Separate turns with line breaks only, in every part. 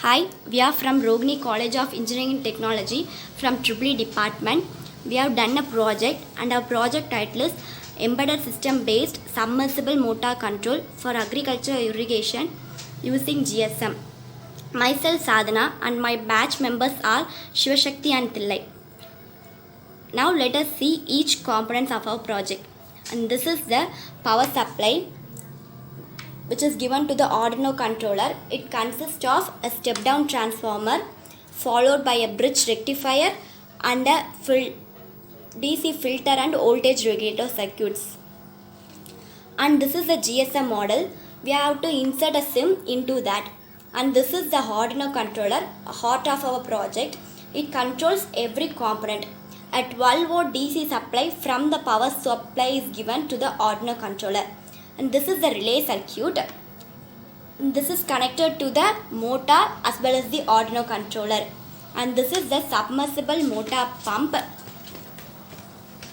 Hi, we are from Rogni College of Engineering and Technology from EEE department. We have done a project and our project title is Embedded System Based Submersible Motor Control for Agriculture Irrigation using GSM. Myself Sadhana and my batch members are Shivashakti and Thillai. Now let us see each components of our project. And this is the power supply which is given to the Arduino controller. It consists of a step down transformer followed by a bridge rectifier and a DC filter and voltage regulator circuits. And this is the GSM model. We have to insert a SIM into that. And this is the Arduino controller, heart of our project. It controls every component. A 12 volt DC supply from the power supply is given to the Arduino controller. And this is the relay circuit. This is connected to the motor as well as the Arduino controller. And this is the submersible motor pump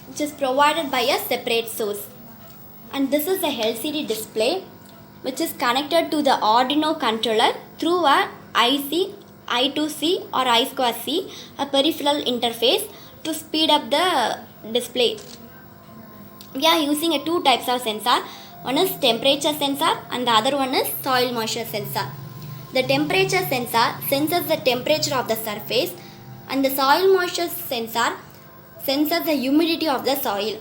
which is provided by a separate source. And this is the LCD display which is connected to the Arduino controller through a IC, I2C or I2C, a peripheral interface to speed up the display. We are using two types of sensor. One is temperature sensor and the other one is soil moisture sensor. The temperature sensor senses the temperature of the surface and the soil moisture sensor senses the humidity of the soil.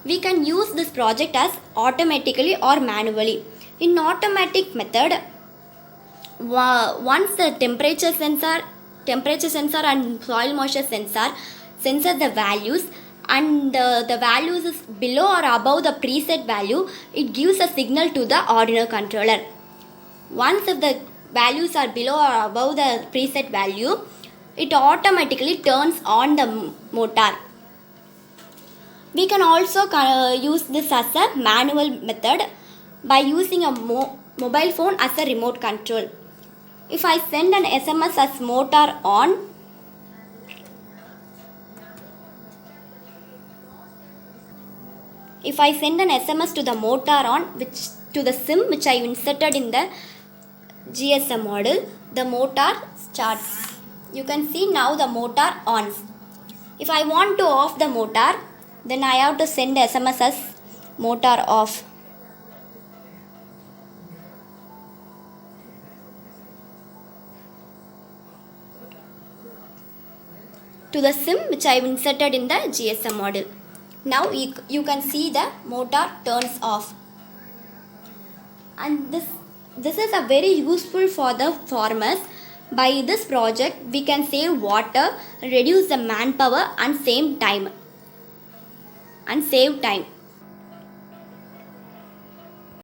We can use this project as automatically or manually. In automatic method, once the temperature sensor and soil moisture sensor senses the values and the values is below or above the preset value, it gives a signal to the Arduino controller. Once if the values are below or above the preset value, it automatically turns on the motor. We can also use this as a manual method by using a mobile phone as a remote control. If I send an SMS as motor on, if I send an SMS to the motor on, which to the SIM which I inserted in the GSM model, the motor starts. You can see now the motor on. If I want to off the motor, then I have to send the SMS as motor off. To the SIM which I have inserted in the GSM model. Now you can see the motor turns off. And this is a very useful for the farmers. By this project we can save water, reduce the manpower and save time.